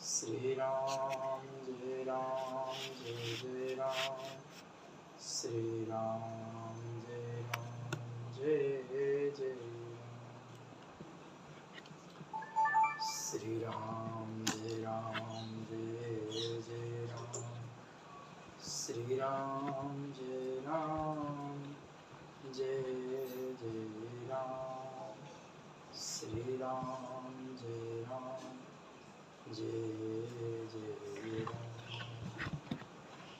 Sri Ram, Jai Ram, Jai Jai Ram, Sri Ram, Jai Ram, Jai Jai Ram, Sri Ram, Jai Ram, Jai Jai Ram, Sri Ram, Jai Ram, Jai Jai Ram, Sri Ram, Jai Ram, Jai Jai Ram,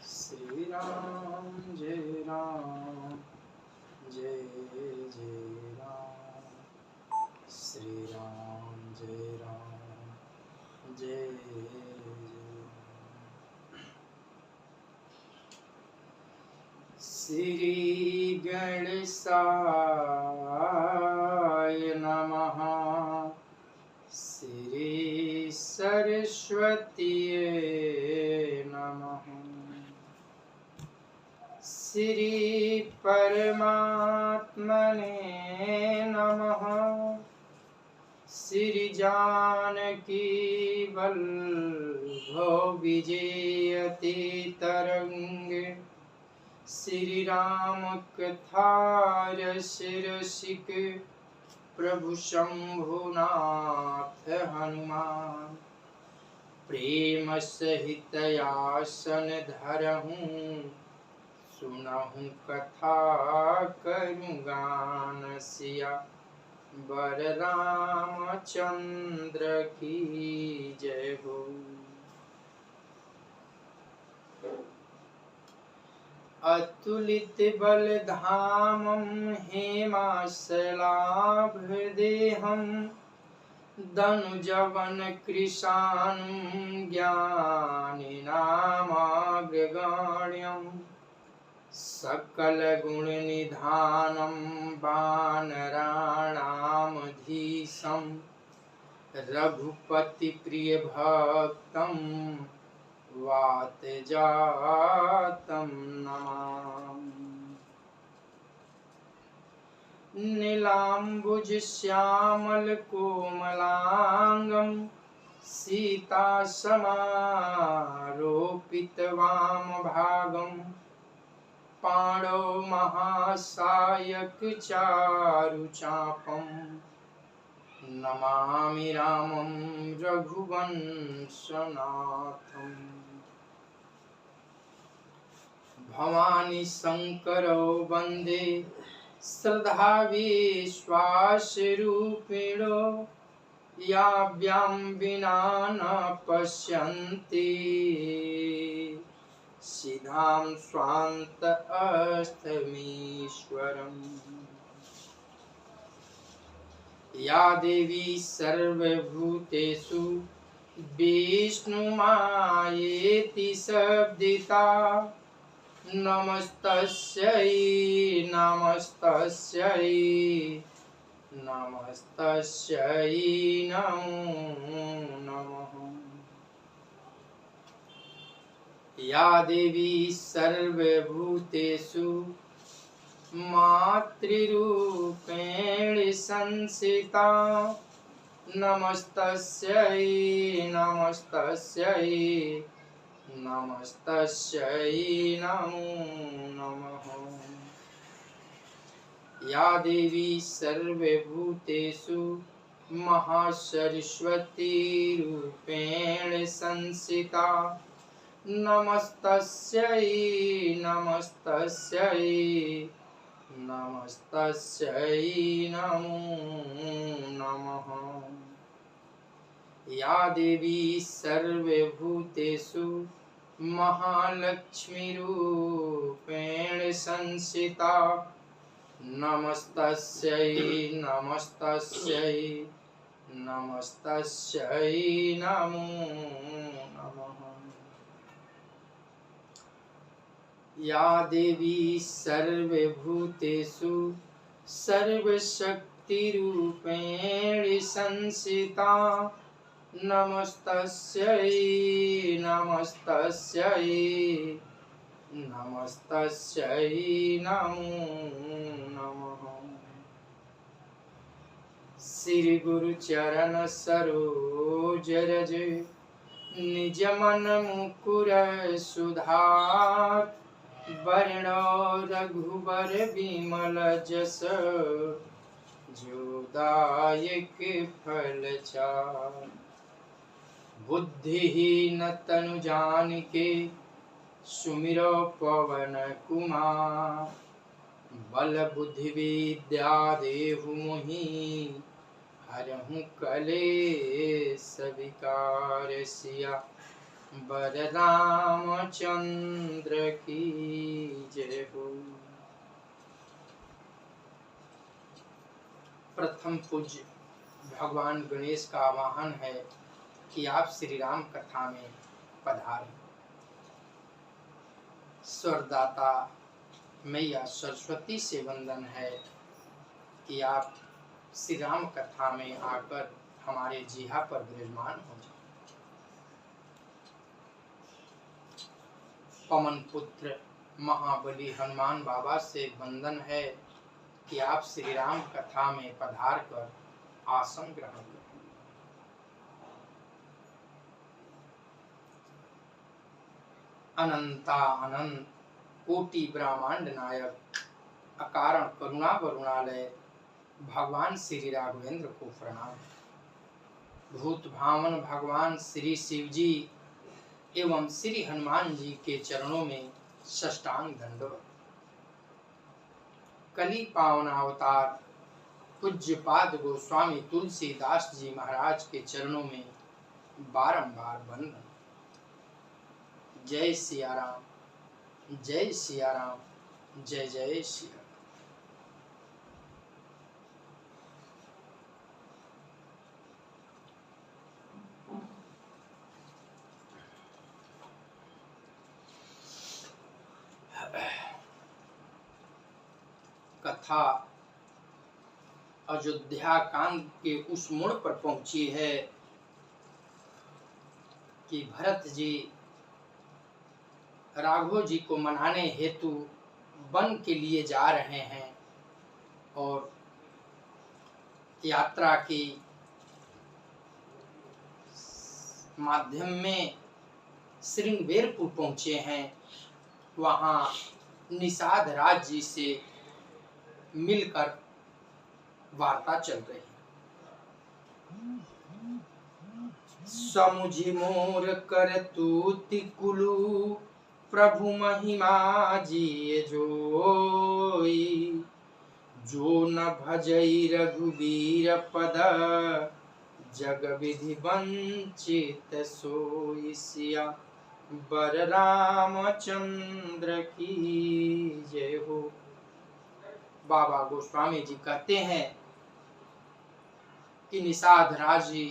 Sri Ram, Jai Ram, Jai Jai Ram, Sri Ram, Jai Ram, Jai Jai Sri Ganesaya Namaha, Sri Saraswati Namaha, Sri Paramatmane Namaha, Sri Janaki Vallabha Vijayati Tarang, Sri Ram Katha Rasik Prabhu Shambhunath Hanuman, प्रेम सहित आसन धरहूँ, सुनहूँ कथा करूँ गान, सिया बर रामचंद्र की जय हो। अतुलित बल धामं हेमाचलाभदेहं, दनुजवन कृशानं ज्ञानिनामाग्रगण्यं, सकल गुण निधानं वानराणामधीशं, रघुपति प्रिय भक्तं वातजातं नमामि। नीलाम्बुज श्यामल कोमलांगं, सीता समारोपित वामभागं, पाणौ महासायक चारुचापं, नमामि रामं रघुवंशनाथं। भवानी शंकरौ वंदे श्रद्धा विश्वासरूपिणो, याभ्यां विना न पश्यन्ति सिद्धां स्वान्त अस्तमीश्वरम्। या देवी सर्वभूतेषु विष्णुमायेति शब्दिता, नमस्तस्यै नमस्तस्यै नमस्तस्यै नमो नमः। या देवी सर्वभूतेषु मातृरूपेण संस्थिता, नमस्तस्यै नमस्तस्यै नमस्तस्यै नमो नमः। या देवी सर्वभूतेषु महासरस्वती रूपेण संस्थिता, नमस्तस्यै नमस्तस्यै नमस्तस्यै नमो नमः। या देवी सर्वभूतेषु महालक्ष्मीरूपेण संस्थिता, नमस्तस्यै नमस्तस्यै नमस्तस्यै नमो नमः। या देवी सर्वभूतेषु सर्वशक्तिरूपेण संस्थिता, नमस्तस्यै नमस्तस्यै नमस्तस्यै नमो नमः। श्री गुरु चरण सरोज रज निज मन मुकुर सुधार वर्ण रघुबर विमल जस जो दायक फल चार। बुद्धिहीन तनु जानिके सुमिरो पवन कुमार बल बुद्धि विद्या देहु मोहि हरहु कलेस विकार सिया बलराम चंद्र की जय हो। प्रथम पूज्य भगवान गणेश का आवाहन है कि आप श्री राम कथा में पधारें। स्वरदाता मैया सरस्वती से वंदन है कि आप श्री राम कथा में आकर हमारे जिहा पर विराजमान हो जाए। पवन पुत्र महाबली हनुमान बाबा से वंदन है कि आप श्री राम कथा में पधार कर आसन ग्रहण करें। अनंता अनंत कोटि ब्रह्मांड नायक अकारण करुणा वरुणालय भगवान श्री राघवेंद्र को प्रणाम। भूत भावन भगवान श्री शिव जी एवं श्री हनुमान जी के चरणों में साष्टांग दंडवत। कली पावन अवतार पूज्यपाद गोस्वामी तुलसीदास जी महाराज के चरणों में बारंबार वंदन। जय सिया राम, जय सिया राम, जय जय सिया राम। कथा अयोध्या कांड के उस मोड़ पर पहुंची है कि भरत जी राघव जी को मनाने हेतु वन के लिए जा रहे हैं और यात्रा के माध्यम में श्रृंगवेरपुर पहुंचे हैं। वहां निषाद राज जी से मिलकर वार्ता चल रही है। समुझि मोर करतूति कुलु प्रभु महिमा जी जोई जो न भजई रघुवीर पद जग विधि वंचित सोई सिया बर रामचंद्र की जय हो। बाबा गोस्वामी जी कहते हैं कि निषाद राज जी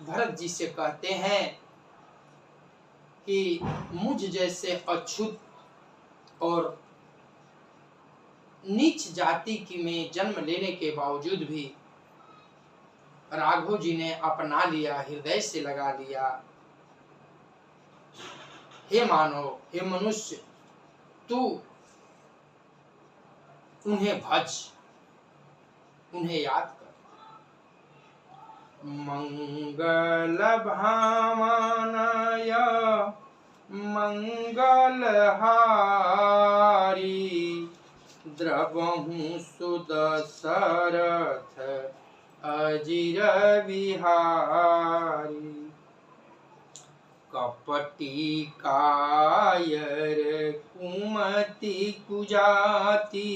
भरत जी से कहते हैं कि मुझ जैसे अछूत और नीच जाति की में जन्म लेने के बावजूद भी राघव जी ने अपना लिया, हृदय से लगा लिया। हे मानव, हे मनुष्य, तू उन्हें भज, उन्हें याद कर। मंगल भावनय मंगल हारी द्रवहु सुदशरथ अजिर विहारी कपटी कायर कुमति कुजाति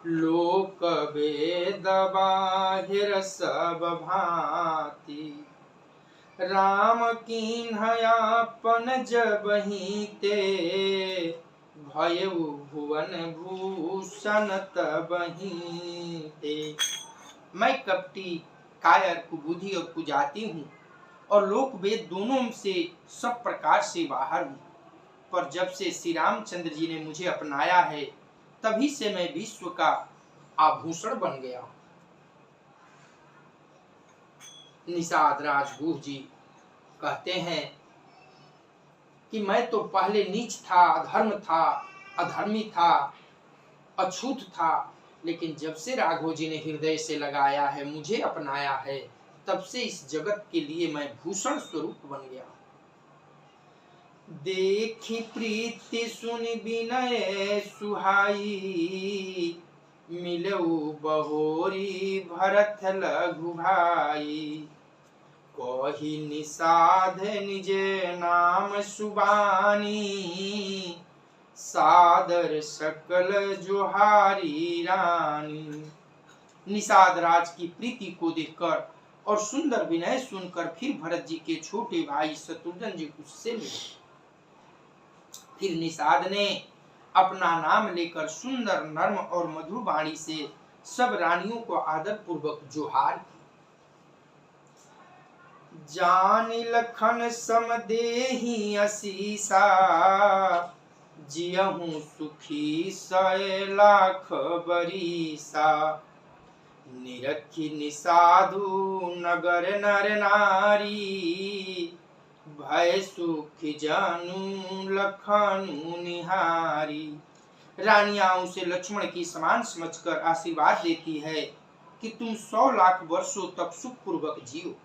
लोक वेद बाहिर सब भांति राम कीन्हयापन जबहि ते भयउ भुवन भूषण तबहि ते। मैं कपटी कायर कुबुद्धि और कुजाति हूँ और लोक वेद दोनों से सब प्रकार से बाहर हूँ, पर जब से श्री रामचंद्र जी ने मुझे अपनाया है तभी से मैं विश्व का आभूषण बन गया हूँ। निषाद राजगुह जी कहते हैं कि मैं तो पहले नीच था, अधर्म था, अधर्मी था, अछूत था, लेकिन जब से राघव जी ने हृदय से लगाया है, मुझे अपनाया है, तब से इस जगत के लिए मैं भूषण स्वरूप बन गया। देखी प्रीति सुनि विनय सुहाई, मिलऊ बहोरी भरत लघु भाई। कही निषाद निज नाम सुबानी, सादर सकल जोहारी रानी। निषाद राज की प्रीति को देखकर और सुंदर विनय सुनकर फिर भरत जी के छोटे भाई शत्रुघ्न जी उससे मिले। फिर निषाद ने अपना नाम लेकर सुंदर नर्म और मधुर वाणी से सब रानियों को आदर पूर्वक जोहार की। जानि लखन समदेहि असीसा, जियहूं सुखी 100 लाख बरीसा। निरखी निसाधु नगर नर नारी, भय सुख जानू लखनु निहारी। रानियां उसे लक्ष्मण की समान समझकर आशीर्वाद देती है कि तुम 100 लाख वर्षों तक सुख पूर्वक जियो।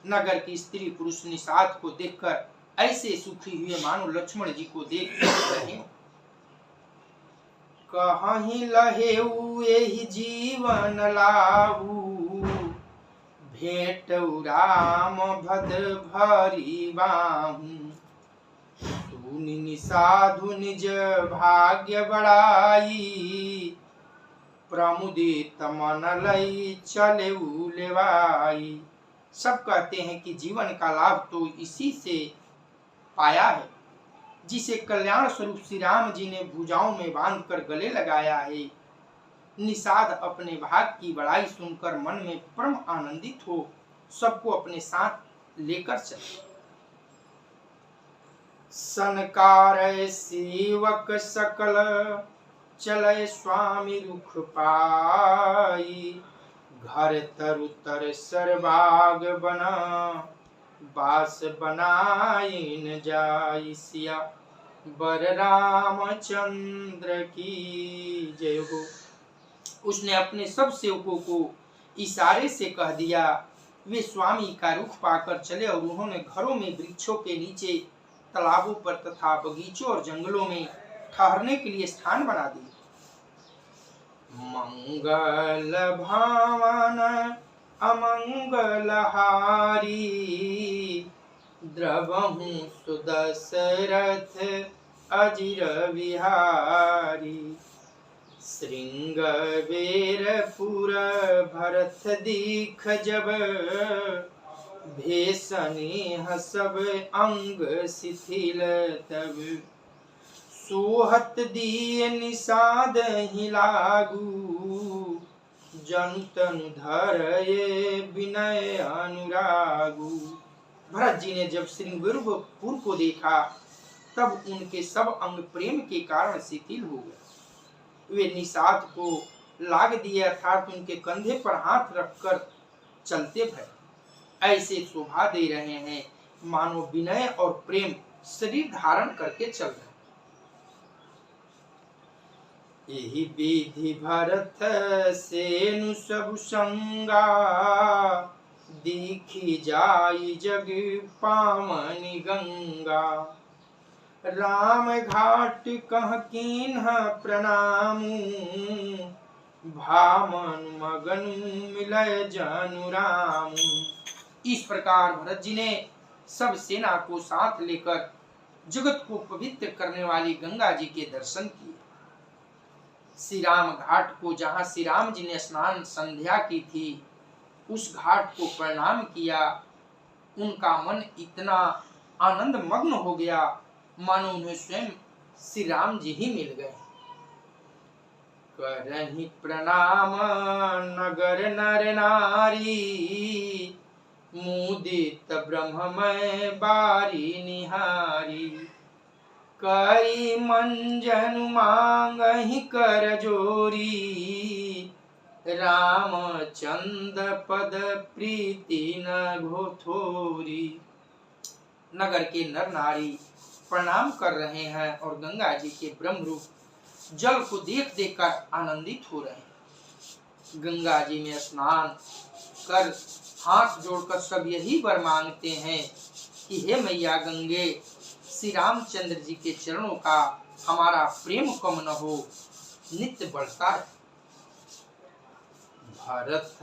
नगर की स्त्री पुरुष निषाद को देखकर ऐसे सुखी हुए मानो लक्ष्मण जी को देख रहे। कहीं लहेऊ एहि जीवन लाऊ, भेटऊ राम भद भरी बाहू। सुनि निसाधु निज भाग्य बढ़ाई, प्रमुदित मन लई चलेऊ लेवाई। सब कहते हैं कि जीवन का लाभ तो इसी से पाया है जिसे कल्याण स्वरूप श्री राम जी ने भुजाओं में बांधकर गले लगाया है। निषाद अपने भाग की बड़ाई सुनकर मन में परम आनंदित हो सबको अपने साथ लेकर चले। सनकार सेवक सकल चले स्वामी रुख पाई, घर तरु तर सरबाग बना बास बनाइन जाई। सिया बर रामचंद्र की जय हो। उसने अपने सब सेवकों को इशारे से कह दिया। वे स्वामी का रुख पाकर चले और उन्होंने घरों में, वृक्षों के नीचे, तालाबों पर तथा बगीचों और जंगलों में ठहरने के लिए स्थान बना दिए। मंगल भावन अमंगल हारी, द्रवहु सुदशरथ अजिर विहारी। श्रृंग बेरपुर भरत दीख जब, भेषनेह सब अंग शिथिल तब। सोहत दिए निषाद ही लागू, जनु तनु धरये विनय अनुरागु। भरत जी ने जब श्रृंगपुर को देखा तब उनके सब अंग प्रेम के कारण शिथिल हो गए। वे निषाद को लाग दिए, अर्थात उनके कंधे पर हाथ रखकर चलते भय ऐसे शोभा दे रहे हैं मानो विनय और प्रेम शरीर धारण करके चल रहे। यही विधि भरत सेनु सब संगा, दीखी जाई जग पावनी गंगा। राम घाट कह कीन्ह प्रणामू, भामन मगन मिलय जनु रामू। इस प्रकार भरत जी ने सब सेना को साथ लेकर जगत को पवित्र करने वाली गंगा जी के दर्शन किए। श्री राम घाट को, जहाँ श्री राम जी ने स्नान संध्या की थी, उस घाट को प्रणाम किया। उनका मन इतना आनंद मग्न हो गया मानो उन्हें स्वयं श्री राम जी ही मिल गए। करहि प्रणाम नगर नर नारी, मुदित ब्रह्ममय बारी निहारी। करी मंजन मांगहि कर जोरी, रामचंद्र पद प्रीति न घोथोरी। नगर के नर नारी प्रणाम कर रहे हैं और गंगा जी के ब्रह्म रूप जल को देख देख कर आनंदित हो रहे हैं। गंगा जी में स्नान कर हाथ जोड़कर सब यही वर मांगते हैं कि हे मैया गंगे, श्री रामचंद्र जी के चरणों का हमारा प्रेम कम न हो, नित्य बढ़ता है। भरत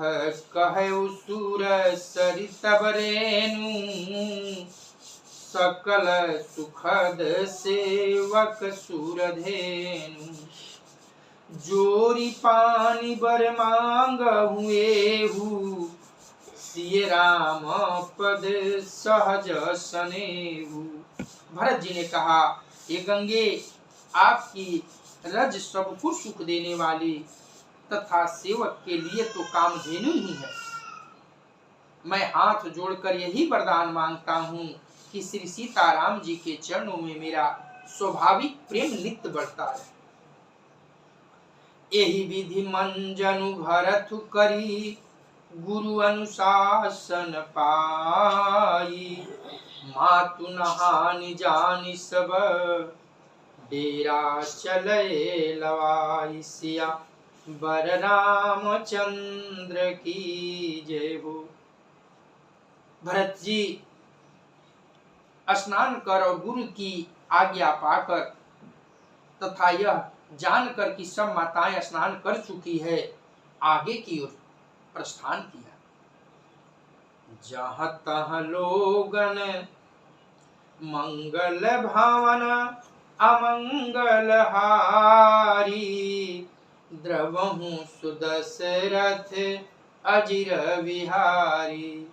कहे सुर सरित बरेनु, सकल सुखद सेवक सुरधेनु। जोरी पानी बर मांग हुए हूँ, सिय राम पद सहज सनेहु। भरत जी ने कहा, ये गंगे, आपकी रज सबको सुख देने वाली तथा सेवक के लिए तो कामधेनु ही है। मैं हाथ जोड़कर यही वरदान मांगता हूँ कि श्री सीताराम जी के चरणों में मेरा स्वाभाविक प्रेम नित्य बढ़ता है। यही विधि मंजनु भरत करी, गुरु अनुशासन पाई। मातु नहानि जानि सब, डेरा चले लवाई। सिया बर रामचंद्र की जय हो। भरत जी स्नान कर और गुरु की आज्ञा पाकर तथा यह जानकर कि सब माताएं स्नान कर चुकी है, आगे की ओर प्रस्थान किया। जहाँ तहाँ लोगन मंगल भावन अमंगल हारी। द्रवहु सुदशरथ अजिर विहारी।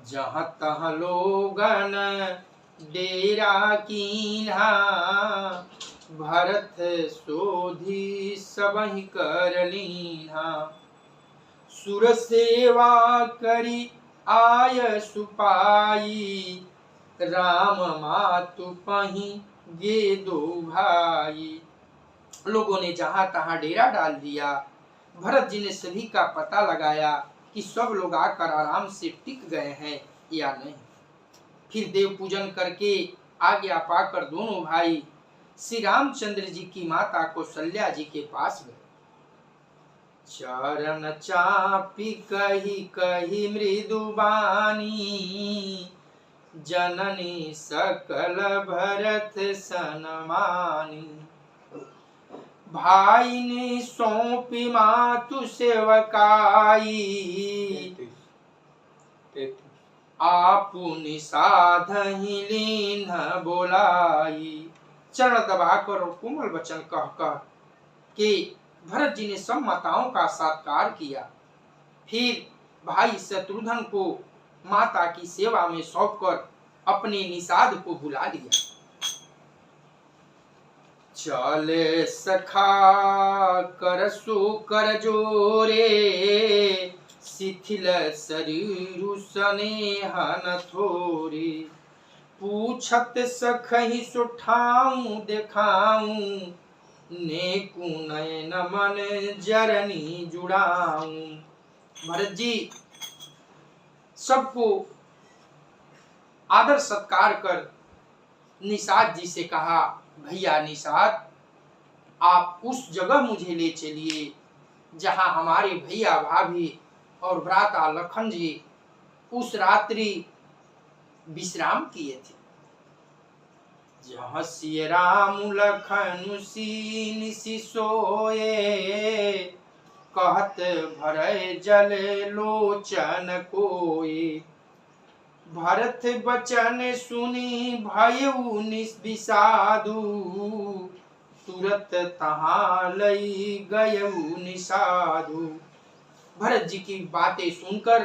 जहाँ तहाँ लोगन डेरा कीन्हा, भरत सोधी सबहि कर लीन्हा। सुर सेवा करी आय सुपाई, राम मातु पही गे दो भाई। लोगों ने जहां तहां डेरा डाल दिया। भरत जी ने सभी का पता लगाया कि सब लोग आकर आराम से टिक गए हैं या नहीं। फिर देव पूजन करके आज्ञा पाकर दोनों भाई श्री रामचंद्र जी की माता कौशल्या जी के पास गए। चरण चापी कही कही मृदुबानी, जननी सकल भरत सनमानी। भाई ने सौंपी मातु सेवकाई, आपु निसाधहि लीन बोलाई। चरण दबाकर और कोमल वचन कहकर के भरत जी ने सब माताओं का सत्कार किया। फिर भाई शत्रुघ्न को माता की सेवा में सौंपकर अपने निषाद को बुला लिया। चले सखा कर सो कर जोरे, शिथिल शरीर स्नेह न थोरे। पूछत सखहि सुठाऊं देखाऊं, नेकु नयन मन जरनी जुड़ाऊं। भरत जी सबको आदर सत्कार कर निषाद जी से कहा, भैया निषाद, आप उस जगह मुझे ले चलिए जहां हमारे भैया भाभी और भ्राता लखन जी उस रात्रि विश्राम किए थे। जहाँ सिय राम लखन सीन सी सोए, कहत भरय जल लोचन कोए। भरत बचन सुनी भयउ निषादु, तुरत तहाँ लई गयउ निषादु। भरत जी की बातें सुनकर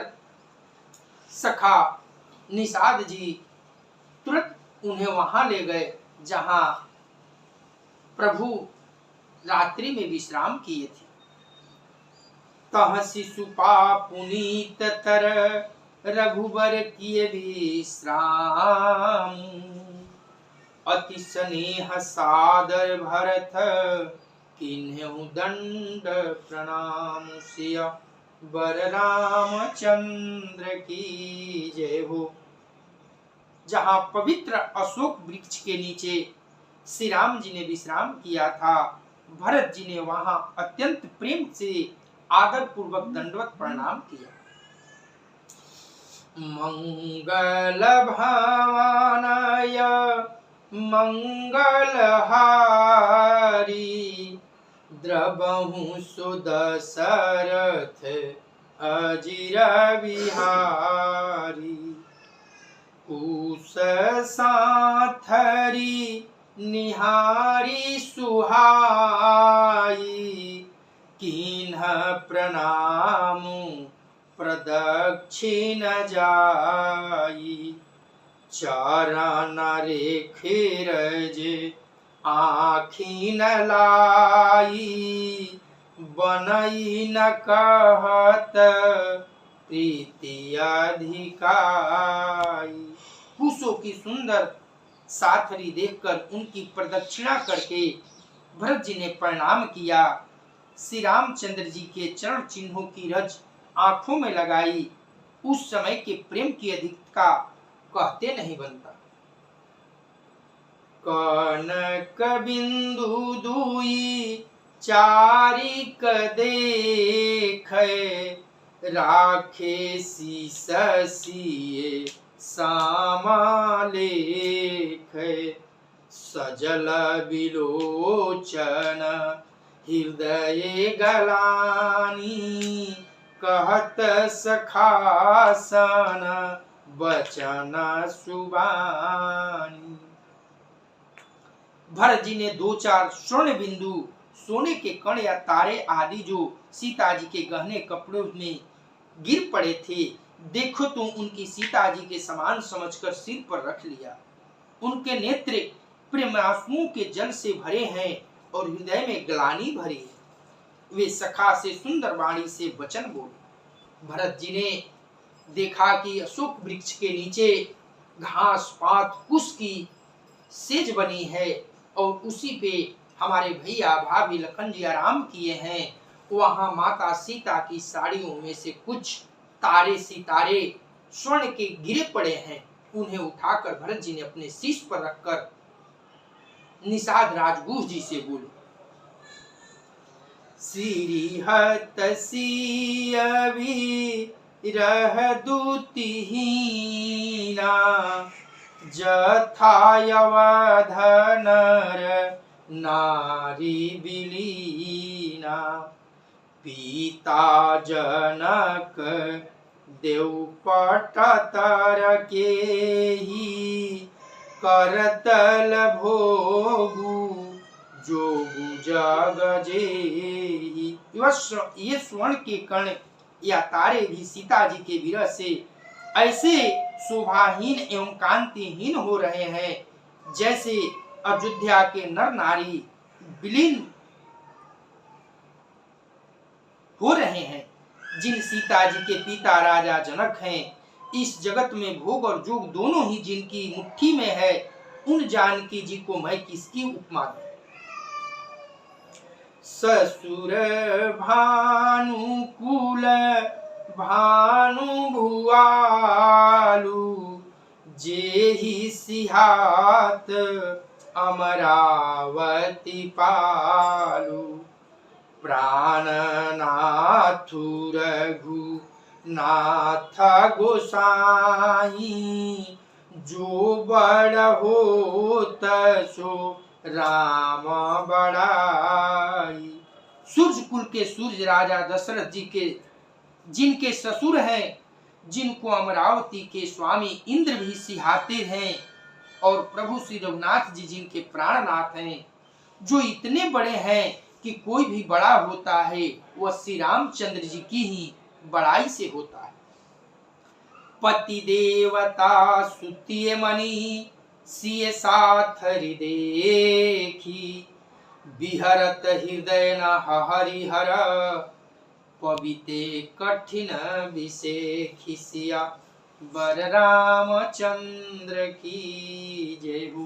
सखा निषाद जी तुरंत उन्हें वहां ले गए जहां प्रभु रात्रि में विश्राम किए थे। तह शिशुपा पुनीत तर रघुबर किए विश्राम, अति स्नेह सादर भरत किन्हु दंड प्रणाम। सिया बर रामचंद्र की जय हो। जहाँ पवित्र अशोक वृक्ष के नीचे श्री राम जी ने विश्राम किया था, भरत जी ने वहां अत्यंत प्रेम से आदर पूर्वक दंडवत प्रणाम किया। मंगल भावनाय मंगलहारी द्रवहु सुदशरथ अजिर बिहारी। कुश साथरी निहारी सुहाई किन्ह प्रणाम प्रदक्षिण जाई। चरण रेखिर जे आँखी न लाई बनई न कहत प्रीति अधिकाई। कुशों की सुंदर साथरी देखकर उनकी प्रदक्षिणा करके भरत जी ने प्रणाम किया। श्री रामचंद्र जी के चरण चिन्हों की रज आंखों में लगाई। उस समय के प्रेम की अधिकता कहते नहीं बनता। कनक बिंदु दुई चारिक देखे राखे शीस सिए सामालेखे। सजल बिलोचन हृदय गलानी कहत सखासन बचन सुबानी। भरत जी ने दो चार स्वर्ण बिंदु सोने के कण या तारे आदि जो सीता जी के गहने कपड़ों में गिर पड़े थे, देखो तो उनकी सीता जी के समान समझकर सिर पर रख लिया। उनके नेत्र प्रेमांसुओं के जल से भरे हैं और हृदय में ग्लानि भरी है। वे सखा से सुंदर वाणी से वचन बोले। भरत जी ने देखा कि अशोक वृक्ष के नीचे घास पात कुश की सेज बनी है और उसी पे हमारे भैया भाभी लखन जी आराम किए हैं। वहां माता सीता की साड़ियों में से कुछ तारे सितारे स्वर्ण के गिरे पड़े हैं। उन्हें उठाकर भरत जी ने अपने शीश पर रखकर निषाद राजगुह जी से बोले। श्रीहत सियवी रह दूतिहीना जथायवध नर नारी बिलीना। पिता जनक देवपट तर के ही करतल भोगु जोगु जग जेहि। ये स्वर्ण के कण या तारे भी सीता जी के विरह से ऐसे शोभाहीन एवं कांतिहीन हो रहे हैं जैसे अयोध्या के नर नारी विलीन हो रहे हैं। जिन सीता जी के पिता राजा जनक हैं, इस जगत में भोग और जोग दोनों ही जिनकी मुट्ठी में है, उन जानकी जी को मैं किसकी उपमा दूं। ससुर भानुकुल भानु भुआलु जेहि सिहात अमरावती पालु। प्राणनाथु रघुनाथ गोसाई जो बड़ होत सो राम बड़ाई। सूर्य कुल के सूर्य राजा दशरथ जी के जिनके ससुर हैं, जिनको अमरावती के स्वामी इंद्र भी सिहाते हैं, और प्रभु श्री रघुनाथ जी जिनके प्राणनाथ हैं, जो इतने बड़े हैं कि कोई भी बड़ा होता है वह श्री रामचंद्र जी की ही बड़ाई से होता है। पति देवता सुतिय मणि सिय साथ देखी बिहरत हृदय न हरिहर पविते कठिन विषेखी सिया बर रामचंद्र की जय हो।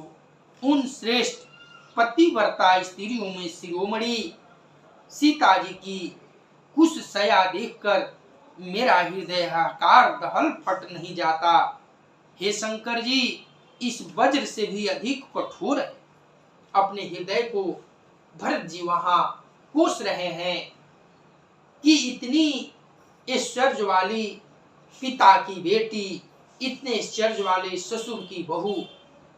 उन श्रेष्ठ पतिव्रता स्त्रियों में शिरोमणि सीता जी की कुश सया देखकर मेरा हृदय हाहाकार दहल फट नहीं जाता। हे शंकर जी, इस वज्र से भी अधिक कठोर है। अपने हृदय को भरत जी वहां कोस रहे हैं कि इतनी ऐश्वर्य वाली पिता की बेटी, इतने ऐश्वर्य वाले ससुर की बहू,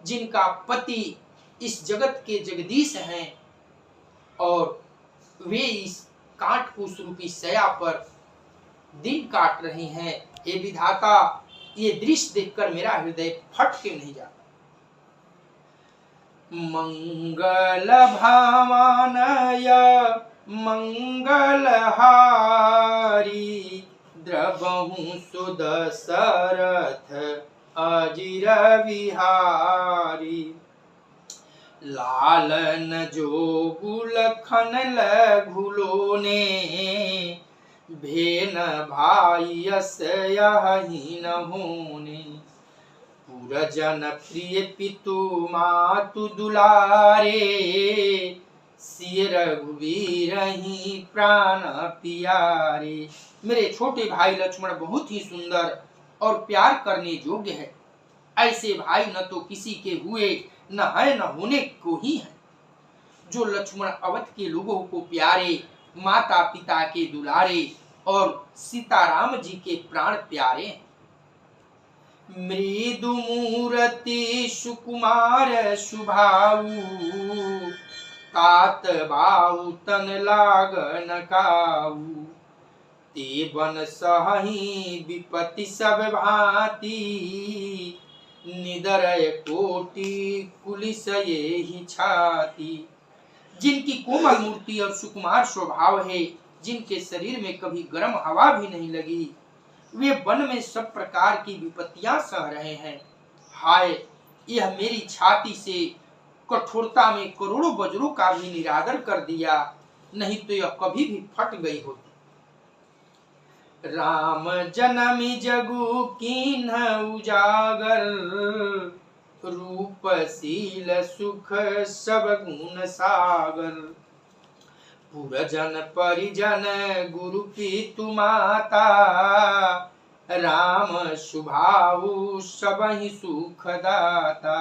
जिनका पति इस जगत के जगदीश हैं और वे इस काट कुश रूपी शया पर दिन काट रहे हैं। ये विधाता, ये दृश्य देखकर मेरा हृदय फट के नहीं जाता। मंगल भावनय मंगलहारी द्रवहु सुदशरथ अजिर विहारी। लालन जोगु लखन लघुलो ने भेन भाई यस यही न होने। पुरजन प्रिय पितु मातु दुलारे सिय रघुवीर ही प्राण प्यारे। मेरे छोटे भाई लक्ष्मण बहुत ही सुंदर और प्यार करने योग्य है। ऐसे भाई न तो किसी के हुए, न है न होने को ही है। जो लक्ष्मण अवध के लोगों को प्यारे, माता पिता के दुलारे और सीताराम जी के प्राण प्यारे हैं। मृदु मूर्ति सुकुमार सुभाऊ तात बाऊ तन लागन काऊ। ते बन सहही विपत्ति सब भांति निदरय कोटि कुलिस ये ही छाती। जिनकी कोमल मूर्ति और सुकुमार स्वभाव है, जिनके शरीर में कभी गर्म हवा भी नहीं लगी, वे वन में सब प्रकार की विपत्तियां सह रहे हैं। हाय, यह मेरी छाती से कठोरता में करोड़ों वज्रों का भी निरादर कर दिया, नहीं तो यह कभी भी फट गई होती। राम जनमी जगु कीन्ह उजागर रूप शील सुख सब गुण सागर। पुरजन परिजन गुरु पितु माता राम सुभाऊ सबहि सुख दाता।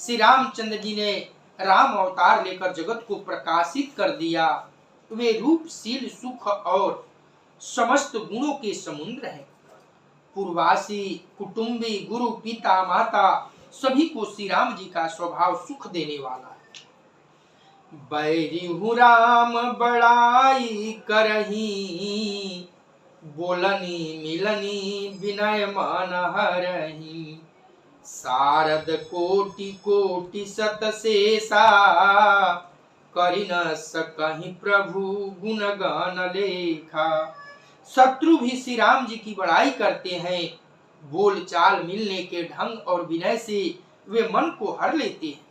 श्री रामचंद्र जी ने राम अवतार लेकर जगत को प्रकाशित कर दिया। वे रूप शील सुख और समस्त गुणों के समुद्र हैं। पूर्वासी कुटुंबी गुरु पिता माता सभी को श्री राम जी का स्वभाव सुख देने वाला है। बैरी हूँ राम बड़ाई करही बोलनी मिलनी विनय मन हरही। शारद कोटि कोटि सत शेषा करि न सकहि प्रभु गुण गान लेखा। शत्रु भी श्री राम जी की बड़ाई करते हैं। बोल चाल मिलने के ढंग और विनय से वे मन को हर लेते हैं।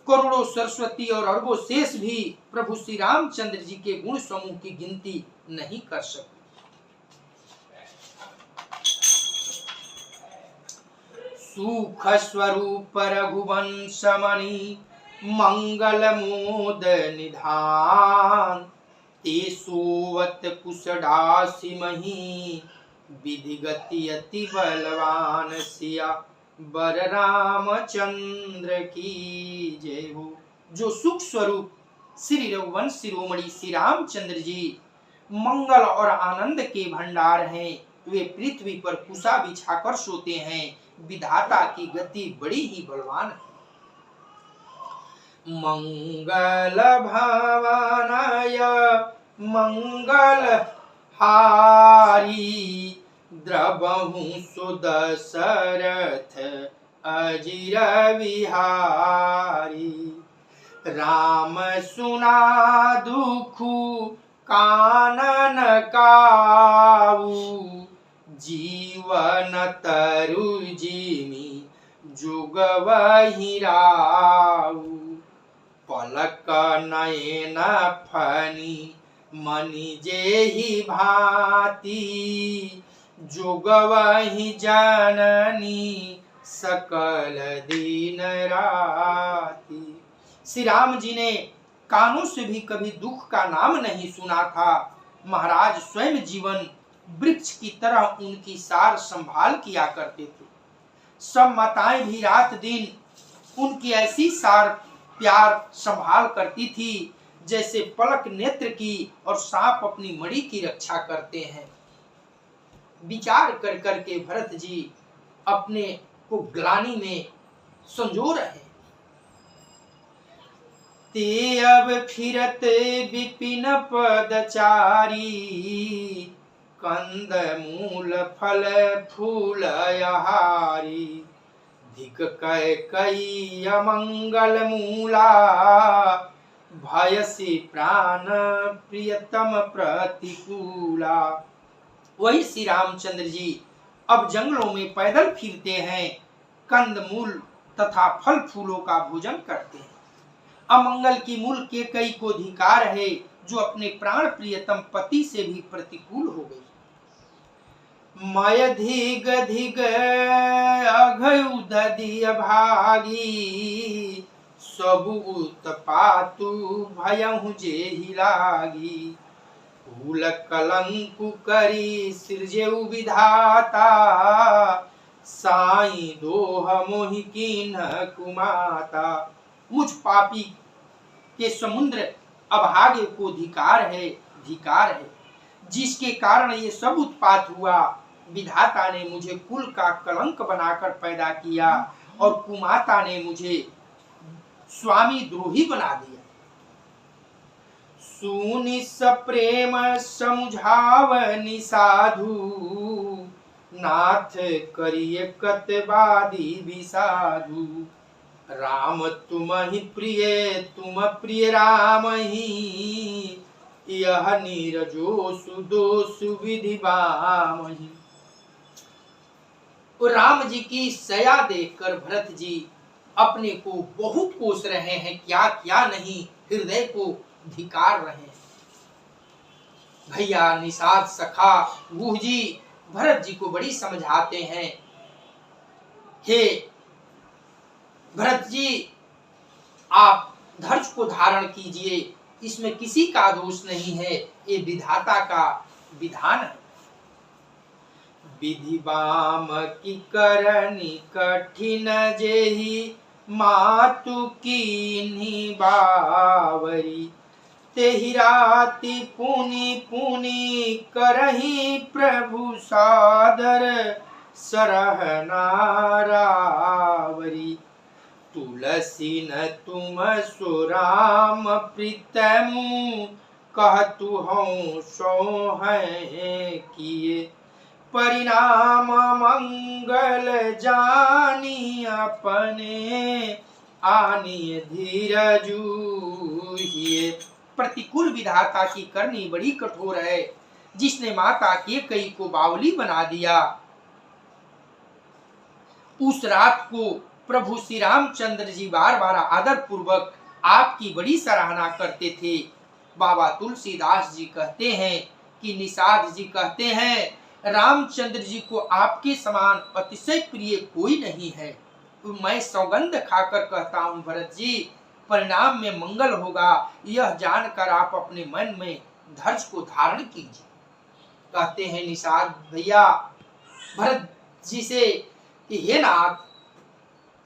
करोड़ों सरस्वती और अरबों शेष भी प्रभु श्री रामचंद्र जी के गुण समूह की गिनती नहीं कर सकते। सुख स्वरूप रघुवंश मणि मंगल मोद निधान। ते सोवत कुशडासी मही विधि गति अति बलवान। सिया बर रामचंद्र की जय हो। जो सुख स्वरूप श्री रघुवंश शिरोमणि श्री रामचंद्र जी मंगल और आनंद के भंडार हैं। वे पृथ्वी पर कुशा बिछाकर सोते हैं। विधाता की गति बड़ी ही बलवान है। मंगल भावनाय मंगल हारी द्रवहु सुदशरथ अजिर विहारी। राम सुना दुखु कानन काऊ जीवन तरु जिमि जुग वही राऊ। पलक नयन फनी मनि जेहि भांति जुग वही जननी सकल दिन राती। श्री राम जी ने कानों से भी कभी दुख का नाम नहीं सुना था। महाराज स्वयं जीवन वृक्ष की तरह उनकी सार संभाल किया करते थे। सब माताएं भी रात दिन उनकी ऐसी सार प्यार संभाल करती थी जैसे पलक नेत्र की और सांप अपनी मणि की रक्षा करते हैं। विचार कर करके भरत जी अपने को ग्लानि में संजो रहे। ते अब फिरत विपिन पदचारी, कंद मूल फल फूल आहारी। धिक कई अमंगल मूला, भयसि प्राण प्रियतम प्रतिकूला। वही श्री रामचंद्र जी अब जंगलों में पैदल फिरते हैं, कंद मूल तथा फल फूलों का भोजन करते हैं। अमंगल की मूल के कई को धिकार है, जो अपने प्राण प्रियतम पति से भी प्रतिकूल हो गई। मय धिग धिग अघयुधि भागी, सबु उत्पातु भयहु जेहि लागी। फूल कलंकु करी सृजेउ विधाता, साई दोह मोहि कीन्ह कुमाता। मुझ पापी के समुद्र अभागे को धिकार है, जिसके कारण ये सब उत्पात हुआ। विधाता ने मुझे कुल का कलंक बनाकर पैदा किया और कुमाता ने मुझे स्वामी द्रोही बना दिया। सुनि सप्रेम समुझावनि साधु, नाथ करिए कतवादी विसाधु। राम तुम ही प्रिय, तुम प्रिय राम ही, यह नीरजो सुदोष विधि बामहि। राम जी की सया देखकर भरत जी अपने को बहुत कोस रहे हैं, क्या क्या नहीं हृदय को धिकार रहे हैं। भैया निषाद सखा गुह जी भरत जी को बड़ी समझाते हैं, हे भरत जी आप धैर्य को धारण कीजिए, इसमें किसी का दोष नहीं है, ये विधाता का विधान है। विधि बाम की करनी कठिन जेहि, मातु कीन्ही बावरी। तेहि राति पुनि पुनि करहि प्रभु सादर, सरहना रावरी। तुलसी न तुम सो राम प्रीतमु, कहतु हूँ सो है किए। परिणाम मंगल जानी अपने, आनी धीरजु हिए। प्रतिकूल विधाता की करनी बड़ी कठोर है, जिसने माता कैकेयी को बावली बना दिया। उस रात को प्रभु श्री रामचंद्र जी बार बार आदर पूर्वक आपकी बड़ी सराहना करते थे। बाबा तुलसीदास जी कहते हैं कि निषाद जी कहते हैं, रामचंद्र जी को आपके समान अतिशय प्रिय कोई नहीं है। मैं सौगंध खाकर कहता हूँ भरत जी, परिणाम में मंगल होगा, यह जानकर आप अपने मन में धैर्य को धारण कीजिए। कहते हैं निषाद भैया भरत जी से कि हे नाथ,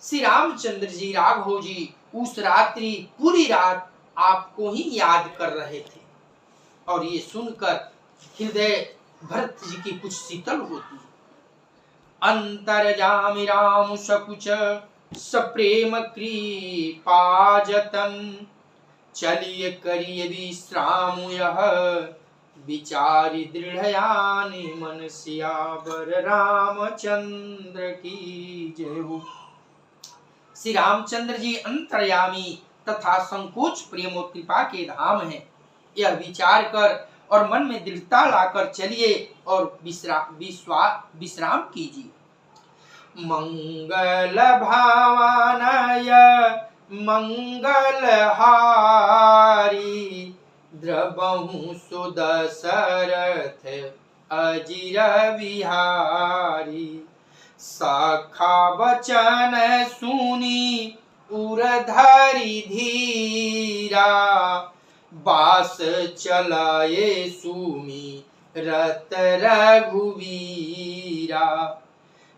श्री रामचंद्र जी राघव जी उस रात्रि पूरी रात आपको ही याद कर रहे थे। और ये सुनकर हृदय भरत जी की कुछ शीतल होती है। अंतर्जामी राम सकुच, सप्रेम कृपा जतन। चलिए करिए विश्राम यह, विचारी दृढ़यानि मन सियावर। रामचंद्र की जय हो। श्री रामचंद्र जी अंतर्यामी तथा संकोच प्रेम और कृपा के धाम हैं। यह विचार कर और मन में दृढ़ता लाकर चलिए और विश्राम कीजिए। मंगल भावनय मंगल हारी, द्रबहु सुदशरथ अजिर विहारी। सखा बचन सुनी उरधरि धीरा, बास चलाए सुमी रत रघुवीरा।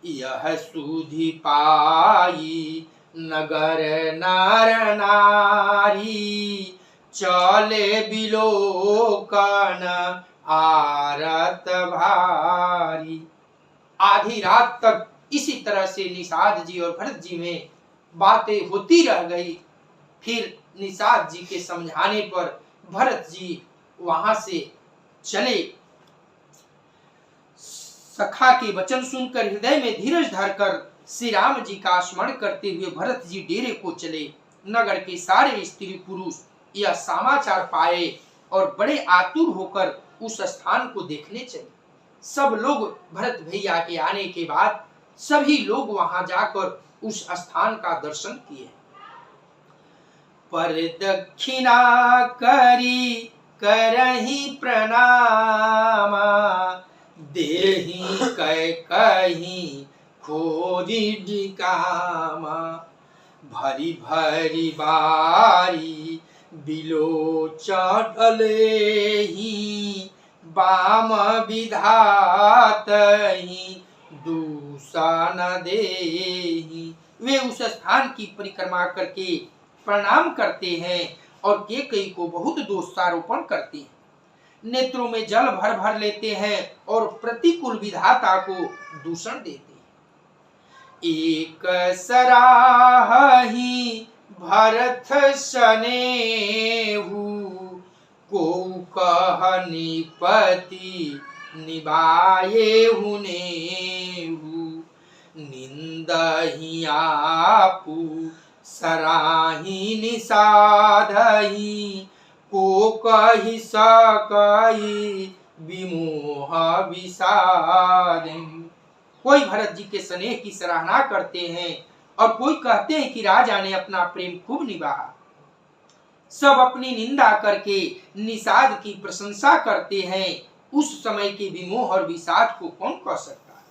यह सुधि पाई नगर नर नारी, चले बिलोकन आरत भारी। आधी रात तक इसी तरह से निषाद जी और भरत जी में बातें होती रह गई। फिर निषाद जी के समझाने पर भरत जी वहां से चले। सखा के वचन सुनकर हृदय में धीरज धरकर श्री राम जी का स्मरण करते हुए भरत जी डेरे को चले। नगर के सारे स्त्री पुरुष यह समाचार पाए और बड़े आतुर होकर उस स्थान को देखने चले। सब लोग भरत भैया के आने के बाद सभी लोग वहां जाकर उस स्थान का दर्शन किए। पर दक्षिणा करी करही प्रणाम, देहि कै कहीं खोजी डिकामा। भरी भरी बारी बिलो चढ़ले ही, बाम विधातहि दूषण देहि। वे उस स्थान की परिक्रमा करके प्रणाम करते हैं और केकई को बहुत दोषारोपण करते हैं। नेत्रों में जल भर भर लेते हैं और प्रतिकूल विधाता को दूषण देते हैं। एक सराहि भरत सनेहु, को कहनि पति निभाए हुनेहु। निंदहि आपु सराहि निषादहि, को कहि सकई विमोह विषाद। कोई भरत जी के स्नेह की सराहना करते हैं और कोई कहते हैं कि राजा ने अपना प्रेम खूब निभाया। सब अपनी निंदा करके निषाद की प्रशंसा करते हैं। उस समय के विमोह और विषाद को कौन कह सकता है।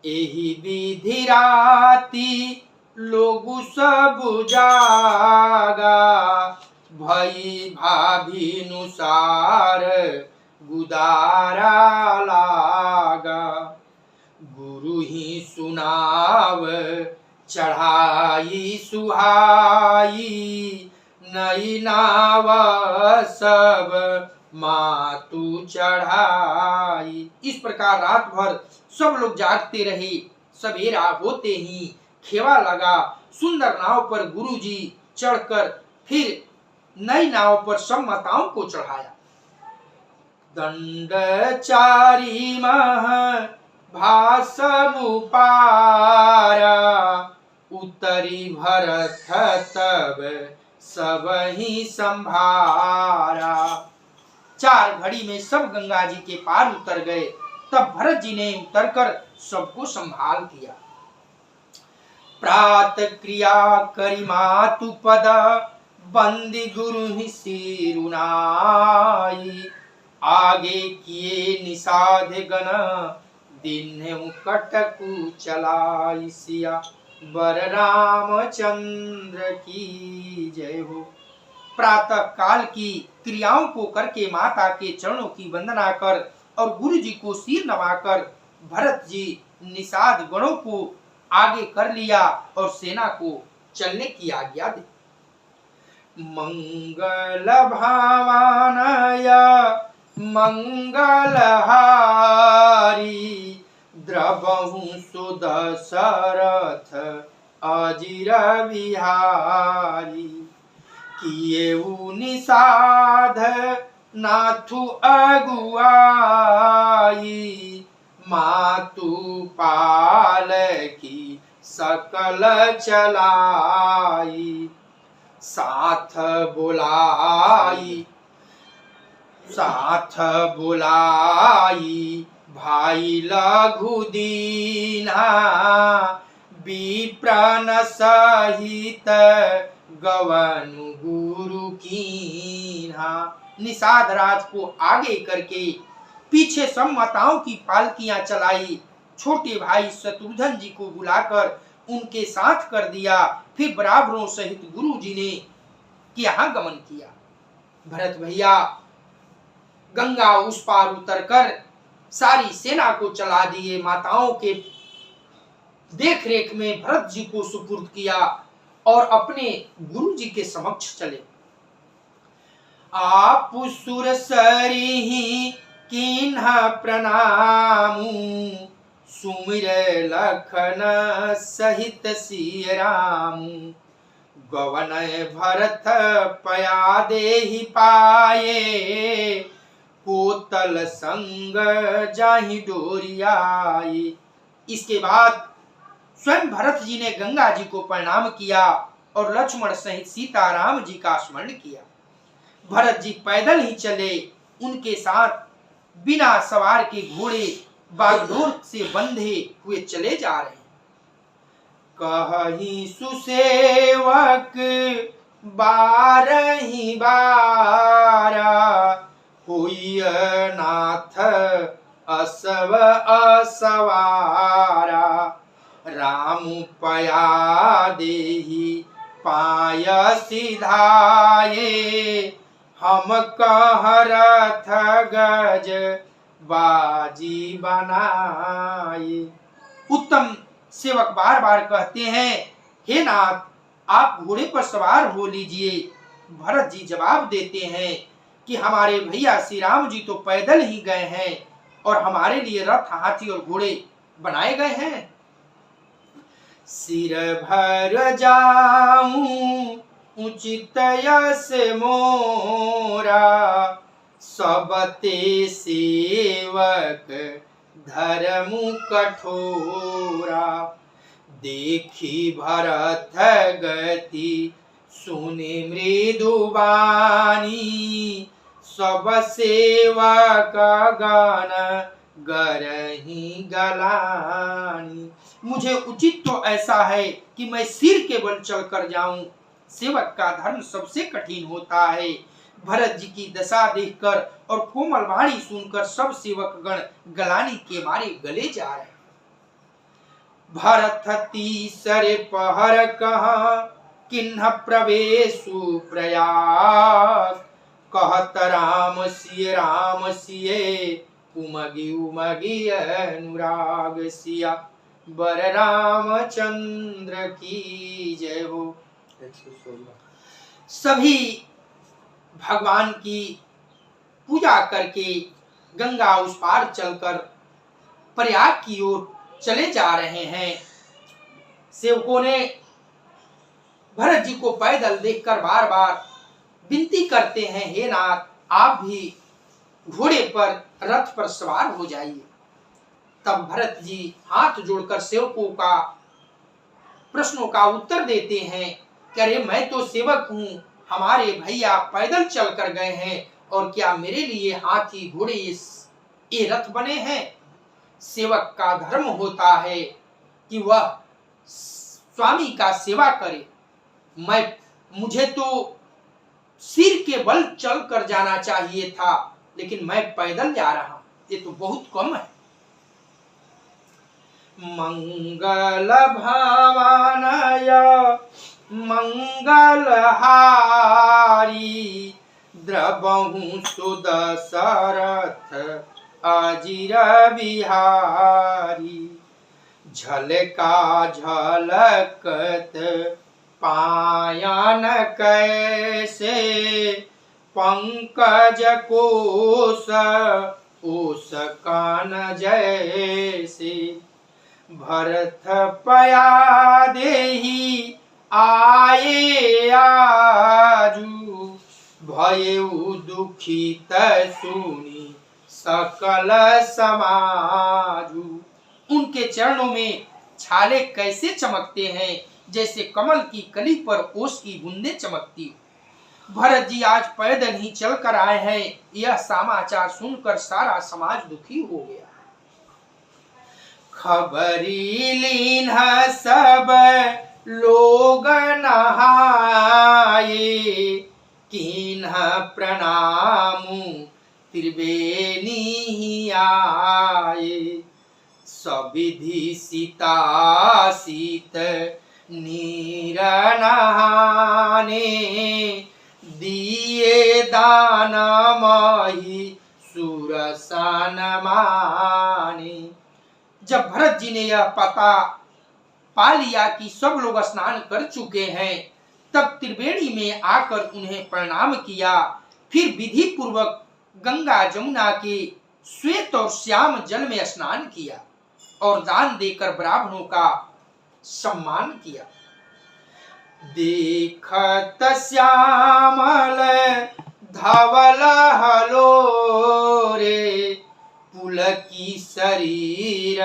एही विधि राती लोगु सब जागा, भई भाभिनुसार गुदारा लागा। गुरु ही सुनाव चढ़ाई सुहाई, नई नाव सब मातु चढ़ाई। इस प्रकार रात भर सब लोग जागते रहे। सवेरा होते ही खेवा लगा। सुंदर नाव पर गुरुजी चढ़कर फिर नई नाव पर सब माताओं को चढ़ाया। दंडचारी मह भासबु पारा, उतरी भरत तब सबहि संभारा। 4 घड़ी में सब गंगा जी के पार उतर गए। तब भरत जी ने उतरकर सबको संभाल किया। प्रात क्रिया करी मातु पद, बंदी गुरु ही सिरुनाई। आगे किए निषाद गण, दिन कटकु चलाई। सिया बर रामचंद्र की जय हो। प्रातः काल की क्रियाओं को करके माता के चरणों की वंदना कर और गुरु जी को सिर नवाकर भरत जी निषाद गणों को आगे कर लिया और सेना को चलने की आज्ञा दी। मंगल भावानय मंगलहारी, द्रवहु सुदशरथ अजिर विहारी। किएउ निषाद नाथु अगुआई, मातु पाल की सकल चलाई। साथ बुलाई भाई लघु दीना, विप्रन सहित गवनु गुरु कीन्हा। निषाद राज को आगे करके पीछे सब माताओं की पालकियां चलाई। छोटे भाई शत्रुघ्न जी को बुलाकर उनके साथ कर दिया। फिर बराबरों सहित गुरु जी ने यहाँ गमन किया। भरत भैया गंगा उस पार उतरकर सारी सेना को चला दिए। माताओं के देख रेख में भरत जी को सुपुर्द किया और अपने गुरु जी के समक्ष चले। आप सुर सरिहि किन्ह प्रणामु, सुमिर लखन सहित सिय रामु। गवन भरत पया देहि पाए, कोतल संग जाहि डोरियाए। इसके बाद स्वयं भरत जी ने गंगा जी को प्रणाम किया और लक्ष्मण सहित सीताराम जी का स्मरण किया। भरत जी पैदल ही चले, उनके साथ बिना सवार के घोड़े बागडोर से बंधे हुए चले जा रहे। कहि सुसेवक बारहि बारा, होई नाथ असव असवारा। राम पया देहि पाय सिधाए, हम कहरथ गज बाजी बनाए। उत्तम सेवक बार बार कहते हैं, हे नाथ आप घोड़े पर सवार हो लीजिए। भरत जी जवाब देते हैं कि हमारे भैया श्री राम जी तो पैदल ही गए हैं और हमारे लिए रथ, हाथी और घोड़े बनाए गए हैं। सिर भर जाऊं उचित यस मोरा, सबते सेवक धर्मु कठोरा। देखी भरत गति सुने मृदु बानी, सब सेवक गण गरहि गलानी। मुझे उचित तो ऐसा है कि मैं सिर के बल चलकर जाऊं, सेवक का धर्म सबसे कठिन होता है। भरत जी की दशा देखकर और कोमल वाणी सुनकर सब सेवक गण गलानी के मारे गले जा रहे। भरत तीसरे पहर कहा किन्ह प्रवेशु प्रयाग, कहत राम सिए उमगी उमगी अनुराग। सिया बर रामचंद्र की जय हो। 116। सभी भगवान की पूजा करके गंगा उस पार चलकर प्रयाग की ओर चले जा रहे हैं। सेवकों ने भरत जी को पैदल देखकर बार बार विनती करते हैं, हे नाथ आप भी घोड़े पर, रथ पर सवार हो जाइए। तब भरत जी हाथ जोड़कर सेवकों का प्रश्नों का उत्तर देते हैं कि अरे मैं तो सेवक हूँ, हमारे भैया पैदल चल कर गए हैं और क्या मेरे लिए हाथी घोड़े ये रथ बने हैं। सेवक का धर्म होता है कि वह स्वामी का सेवा करे। मुझे तो सिर के बल चल कर जाना चाहिए था, लेकिन मैं पैदल जा रहा हूं, ये तो बहुत कम है। मंगल भावनय मंगल हारी, द्रवहु सुदशरथ अजिर बिहारी। झलका झलकत पायन कैसे, पंकज कोश ओस कान जैसे। भरत पया देहि आए आजू, भयउ दुखित सुनी सकल समाजू। उनके चरणों में छाले कैसे चमकते हैं, जैसे कमल की कली पर ओस की बूंदें चमकती। भरत जी आज पैदल ही चल कर आए हैं, यह समाचार सुनकर सारा समाज दुखी हो गया। खबरी लीन सब लोग नहाए, कीन्ह प्रणामु त्रिवेणी आए। सविधि सीता सीत नीर नहाने, दिए दान मही सुरसन माने। जब भरत जी ने यह पता पा लिया कि सब लोग स्नान कर चुके हैं, तब त्रिवेणी में आकर उन्हें प्रणाम किया फिर विधि पूर्वक गंगा जमुना के श्वेत और श्याम जल में स्नान किया और दान देकर ब्राह्मणों का सम्मान किया। देखत श्यामल धवल हलोरे पुलकी शरीर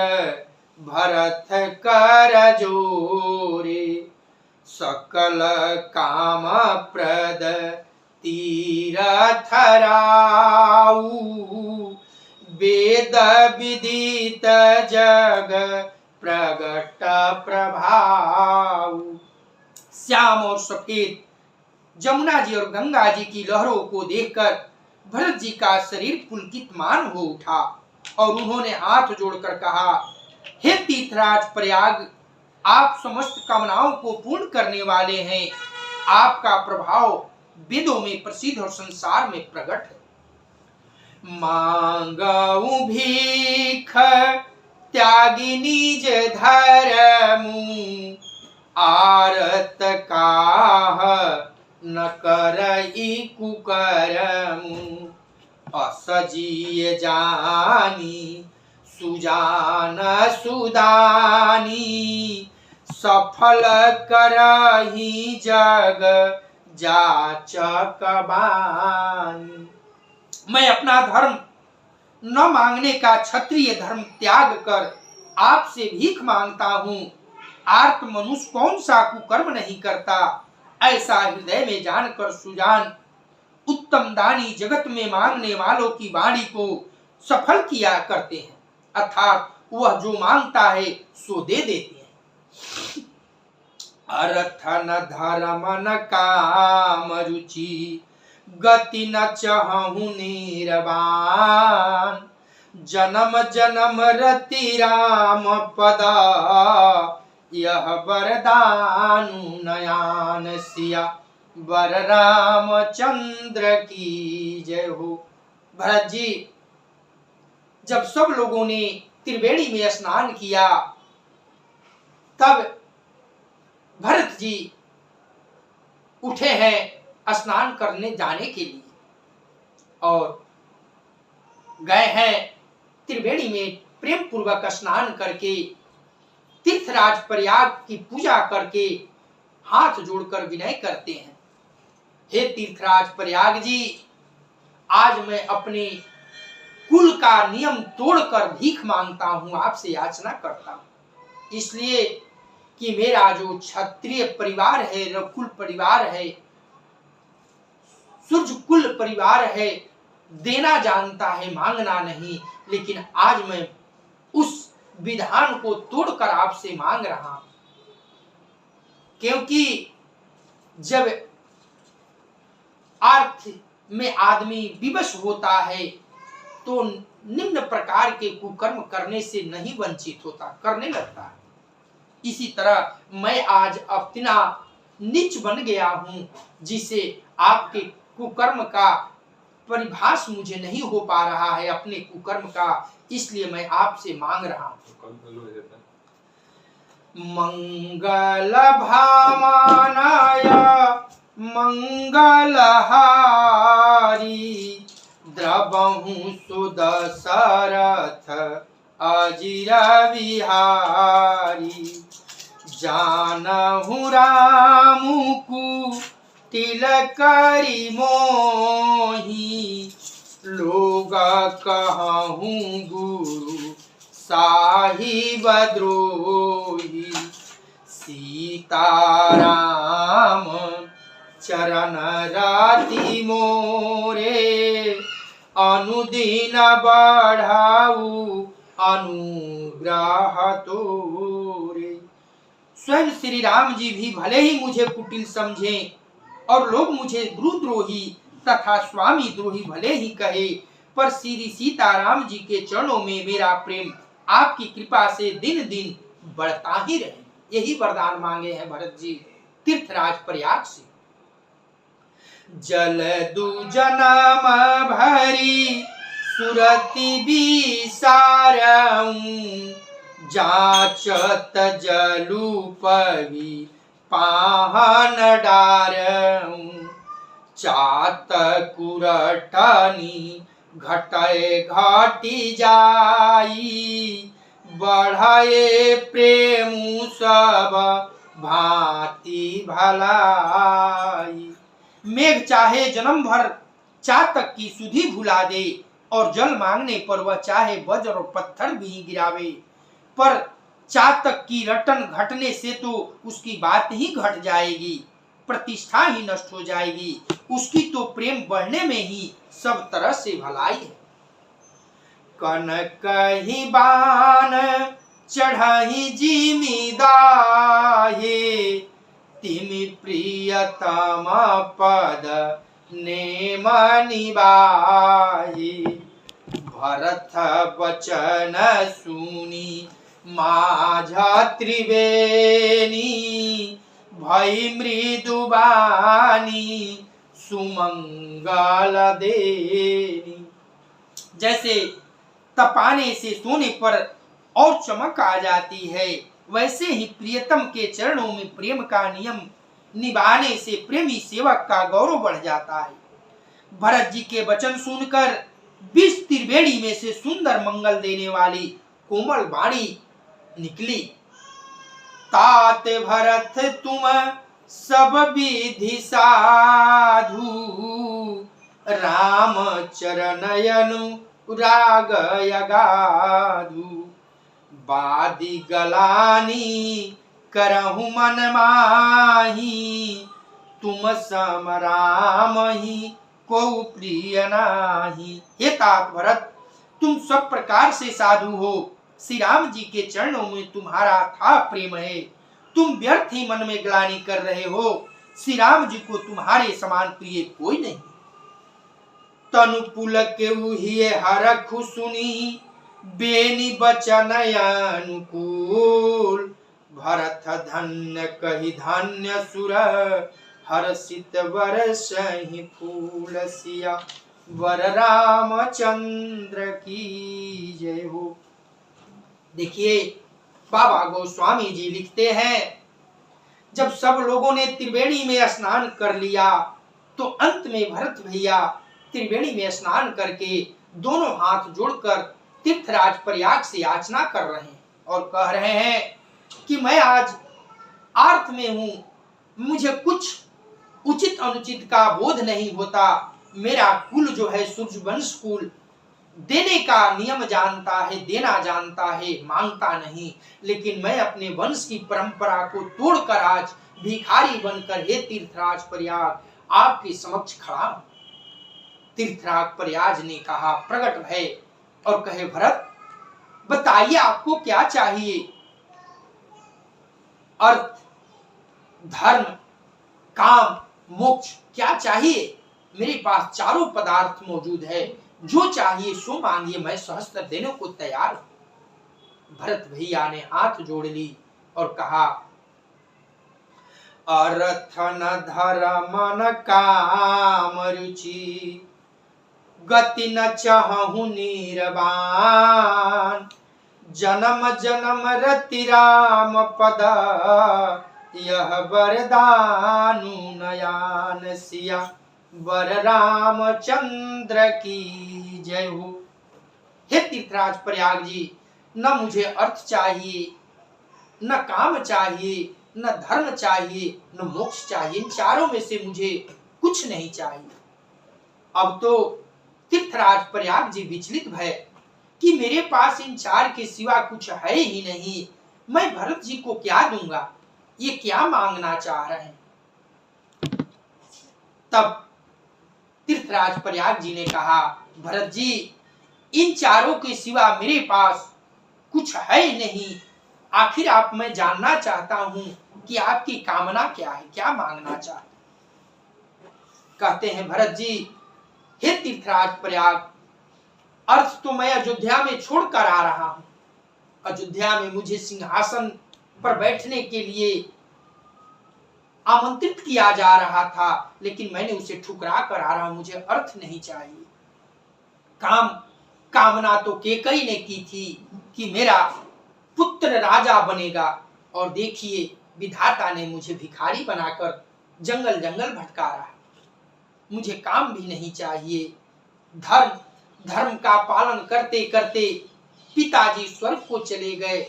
भरत कर जोरे सकल काम प्रद तीरथ राऊ वेद विदित जग प्रगट प्रभाऊ। श्याम और सफेद जमुना जी और गंगा जी की लहरों को देखकर भरत जी का शरीर पुलकितमान हो उठा और उन्होंने हाथ जोड़कर कहा, हे तीर्थराज प्रयाग, आप समस्त कामनाओं को पूर्ण करने वाले हैं। आपका प्रभाव वेदों में प्रसिद्ध और संसार में प्रकट है। मांगऊ भीख त्यागी निज धर्मु आरत काह न करई कुकर्मु असजीय जानी सुजान सुदानी सफल करही जग जाचक बानी। मैं अपना धर्म न मांगने का क्षत्रिय धर्म त्याग कर आपसे भीख मांगता हूँ। आर्त मनुष्य कौन सा कुकर्म नहीं करता, ऐसा हृदय में जानकर सुजान उत्तम दानी जगत में मांगने वालों की वाणी को सफल किया करते हैं, अर्थात वह जो मांगता है सो दे देते हैं। अर्थ न धर्म न काम रुचि गति न चाहूं निर्वाण जन्म जन्म रति राम पदा यह वरदानु नयान सिया वर रामचंद्र की जय हो। भरत जी, जब सब लोगों ने त्रिवेणी में स्नान किया तब भरत जी उठे हैं स्नान करने जाने के लिए और गए हैं त्रिवेणी में प्रेम पूर्वक स्नान करके तीर्थराज प्रयाग की पूजा करके हाथ जोड़कर विनय करते हैं। हे तीर्थराज प्रयाग जी, आज मैं अपने कुल का नियम तोड़कर भीख मांगता हूं, आपसे याचना करता हूं, इसलिए कि मेरा जो क्षत्रिय परिवार है, रकुल परिवार है, सूर्य कुल परिवार है, देना जानता है मांगना नहीं, लेकिन आज मैं उस विधान को तोड़कर आपसे मांग रहा हूं। क्योंकि जब अर्थ में आदमी विवश होता है तो निम्न प्रकार के कुकर्म करने से नहीं वंचित होता, करने लगता है। इसी तरह मैं आज अपना नीच बन गया हूं, जिसे आपके कुकर्म का परिभाष मुझे नहीं हो पा रहा है अपने कुकर्म का, इसलिए मैं आपसे मांग रहा हूं। मंगल भामानाय मंगलहारी द्रवहु सुदशरथ अजिर विहारी जानहु रामु तिलकरी मोही लोग कहूँ गुरु साहिब द्रोही सीताराम चरण राति मोरे अनुदिन बढ़ाऊ अनुग्रह तोरे। स्वयं श्री राम जी भी भले ही मुझे कुटिल समझें और लोग मुझे गुरुद्रोही तथा स्वामी द्रोही भले ही कहे, पर श्री सीताराम जी के चरणों में मेरा प्रेम आपकी कृपा से दिन दिन बढ़ता ही रहे, यही वरदान मांगे हैं भरत जी तीर्थराज प्रयाग से। जल दुजनम भरी सुरति बिसारऊं जाचत जलू पवी पाहन डारऊं चातकुरटनी घटे घटी जाई, बढ़ाए प्रेम सब भांति भलाई। मेघ चाहे जन्म भर चातक की सुधि भुला दे, और जल मांगने पर वह चाहे वज्र और पत्थर भी गिरावे, पर चातक की रटन घटने से तो उसकी बात ही घट जाएगी, प्रतिष्ठा ही नष्ट हो जाएगी। उसकी तो प्रेम बढ़ने में ही सब तरह से भलाई है। कनक ही बान चढ़ाई जिमीदाहे, तिमि प्रियतम पद नेम निभाए। भरत वचन सुनी माझा त्रिवेणी, भई मृदुबानी सुमंगल देनी। जैसे तपाने से सोने पर और चमक आ जाती है, वैसे ही प्रियतम के चरणों में प्रेम का नियम निभाने से प्रेमी सेवक का गौरव बढ़ जाता है। भरत जी के वचन सुनकर 20 त्रिवेणी में से सुंदर मंगल देने वाली कोमल वाणी निकली। तात भरत तुम सब विधि साधु, राम चरणयनु राग यगाधु। बादी गलानी करहु मन माही, तुम सम राम ही को प्रिय नाही। हे तात भरत, तुम सब प्रकार से साधु हो, श्री राम जी के चरणों में तुम्हारा था प्रेम है। तुम व्यर्थ ही मन में ग्लानि कर रहे हो, श्री राम जी को तुम्हारे समान प्रिय कोई नहीं। तनु पुलकेउ हिए हरखु सुनी, बेनी बचन अनुकूल। भरत धन्य कहि धन्य सुर, हर्षित बरसहि फूल। सिया वर रामचंद्र की जय हो। देखिए, बाबा गोस्वामी जी लिखते हैं, जब सब लोगों ने त्रिवेणी में स्नान कर लिया तो अंत में भरत भैया त्रिवेणी में स्नान करके दोनों हाथ जोड़कर तीर्थराज प्रयाग से याचना कर रहे हैं और कह रहे हैं कि मैं आज आर्थ में हूं, मुझे कुछ उचित अनुचित का बोध नहीं होता। मेरा कुल जो है सूर्यवंश कुल देने का नियम जानता है, देना जानता है, मांगता नहीं। लेकिन मैं अपने वंश की परंपरा को तोड़कर आज भिखारी बनकर हे तीर्थराज प्रयाग आपके समक्ष खड़ा हूं। तीर्थराज प्रयाग ने कहा, प्रकट भय और कहे, भरत बताइए आपको क्या चाहिए? अर्थ, धर्म, काम, मोक्ष क्या चाहिए? मेरे पास चारों पदार्थ मौजूद है, जो चाहिए सो मांगिए, मैं सहस्त्र देने को तैयार हूं। भरत भैया ने हाथ जोड़ ली और कहा, अर्थ न धर्म न काम रुचि, गति न चाहूं निर्वाण। जन्म जन्म रति राम पद, यह वरदानु नयान। सिया वर रामचंद्र की जय हो। हे तीर्थराज प्रयाग जी, न मुझे अर्थ चाहिए, न काम चाहिए, न धर्म चाहिए, न मोक्ष चाहिए। इन चारों में से मुझे कुछ नहीं चाहिए। अब तो तीर्थराज प्रयाग जी विचलित भय कि मेरे पास इन चार के सिवा कुछ है ही नहीं, मैं भरत जी को क्या दूंगा? ये क्या मांगना चाह रहे हैं? तब तीर्थराज प्रयाग जी ने कहा, भरत जी, इन चारों के सिवा मेरे पास कुछ है नहीं। आखिर आप, मैं जानना चाहता हूं कि आपकी कामना क्या है, क्या मांगना चाहते? कहते हैं, भरत जी, हे तीर्थराज प्रयाग, अर्थ तो मैं अयोध्या में छोड़कर आ रहा हूं। अयोध्या में मुझे सिंहासन पर बैठने के लिए आमंत्रित किया जा रहा था, लेकिन मैंने उसे ठुकरा कर आ रहा हूं। मुझे अर्थ नहीं चाहिए। कामना तो केकई ने की थी कि मेरा पुत्र राजा बनेगा, और देखिए विधाता ने मुझे भिखारी बनाकर जंगल जंगल भटका रहा है। मुझे काम भी नहीं चाहिए। धर्म धर्म का पालन करते करते पिताजी स्वर्ग को चले गए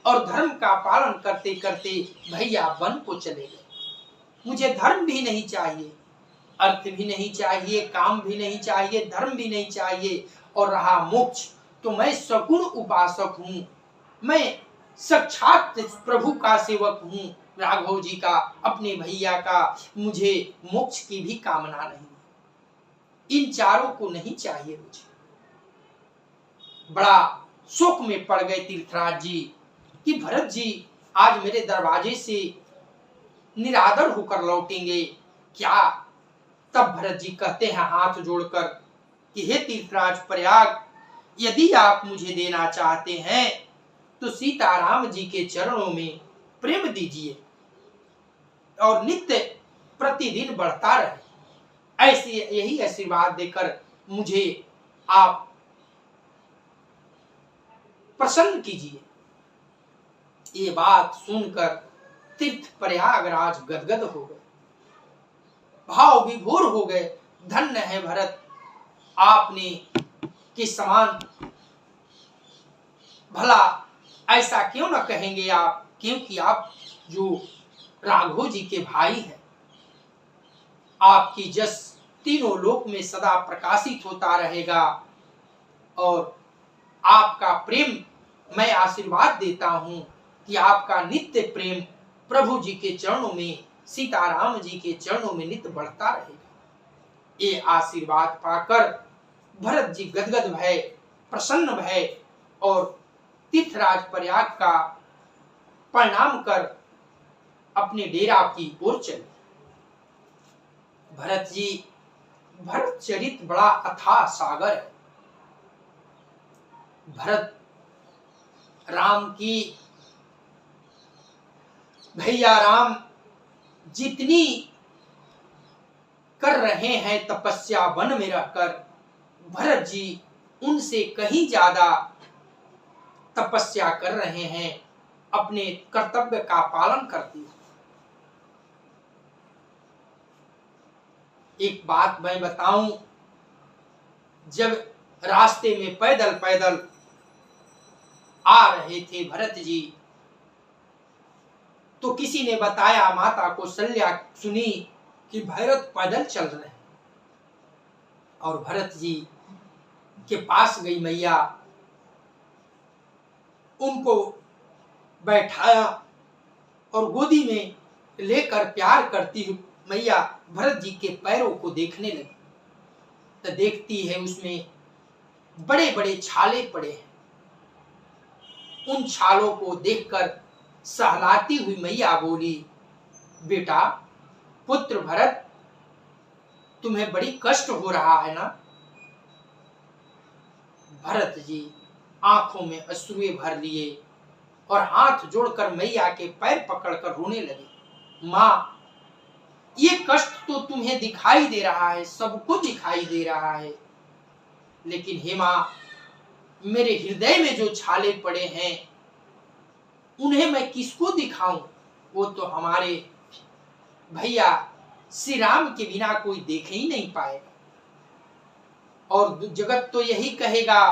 और धर्म का पालन करते करते भैया वन को चले गए। मुझे धर्म भी नहीं चाहिए, अर्थ भी नहीं चाहिए, काम भी नहीं चाहिए, धर्म भी नहीं चाहिए, और रहा मोक्ष तो मैं सगुण उपासक हूँ, मैं साक्षात प्रभु का सेवक हूँ, राघव जी का, अपने भैया का। मुझे मोक्ष की भी कामना नहीं, इन चारों को नहीं चाहिए मुझे। बड़ा शोक में पड़ गए तीर्थराज जी कि भरत जी आज मेरे दरवाजे से निरादर होकर लौटेंगे क्या। तब भरत जी कहते हैं हाथ जोड़कर कि हे तीर्थराज प्रयाग, यदि आप मुझे देना चाहते हैं तो सीताराम जी के चरणों में प्रेम दीजिए और नित्य प्रतिदिन बढ़ता रहे, ऐसे यही आशीर्वाद देकर मुझे आप प्रसन्न कीजिए। ये बात सुनकर तीर्थ प्रयागराज गदगद हो गए, भाव विभोर हो गए। धन्य है भरत, आपने के समान भला ऐसा क्यों न कहेंगे आप, क्योंकि आप जो राघव जी के भाई हैं, आपकी जस तीनों लोक में सदा प्रकाशित होता रहेगा। और आपका प्रेम, मैं आशीर्वाद देता हूं कि आपका नित्य प्रेम प्रभु जी के चरणों में, सीताराम जी के चरणों में नित्य बढ़ता रहेगा। ये आशीर्वाद पाकर भरत जी गदगद भय, प्रसन्न भय और तीर्थराज प्रयाग का प्रणाम कर अपने डेरा की ओर चले। भरत चरित बड़ा अथाह सागर है। भरत राम की, भैया राम जितनी कर रहे हैं तपस्या वन में रहकर, भरत जी उनसे कहीं ज्यादा तपस्या कर रहे हैं, अपने कर्तव्य का पालन करते हुए। एक बात मैं बताऊं, जब रास्ते में पैदल पैदल आ रहे थे भरत जी, तो किसी ने बताया, माता कौशल्या सुनी कि भरत पैदल चल रहे हैं, और भरत जी के पास गई मैया, उनको बैठाया और गोदी में लेकर प्यार करती हुई मैया भरत जी के पैरों को देखने लगी। तो देखती है उसमें बड़े बड़े छाले पड़े हैं। उन छालों को देखकर सहलाती हुई मैया बोली, बेटा पुत्र भरत, तुम्हें बड़ी कष्ट हो रहा है ना। भरत जी आंखों में अश्रुए भर लिए और हाथ जोड़कर मैया के पैर पकड़कर रोने लगे। माँ, ये कष्ट तो तुम्हें दिखाई दे रहा है, सबको दिखाई दे रहा है, लेकिन हे माँ, मेरे हृदय में जो छाले पड़े हैं उन्हें मैं किसको दिखाऊं। वो तो हमारे भैया श्री राम के बिना कोई देख ही नहीं पाएगा, और जगत तो यही कहेगा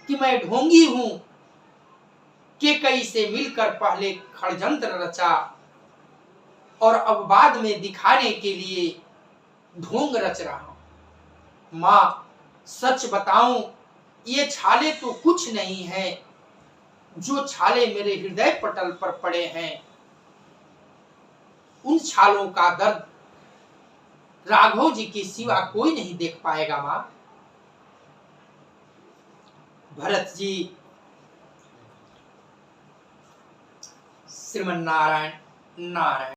कि मैं ढोंगी हूं, के कई से मिलकर पहले षड्यंत्र रचा और अब बाद में दिखाने के लिए ढोंग रच रहा हूं। माँ, सच बताऊं, ये छाले तो कुछ नहीं है, जो छाले मेरे हृदय पटल पर पड़े हैं, उन छालों का दर्द राघव जी के सिवा कोई नहीं देख पाएगा। माँ, भरत जी श्रीमन नारायण नारायण।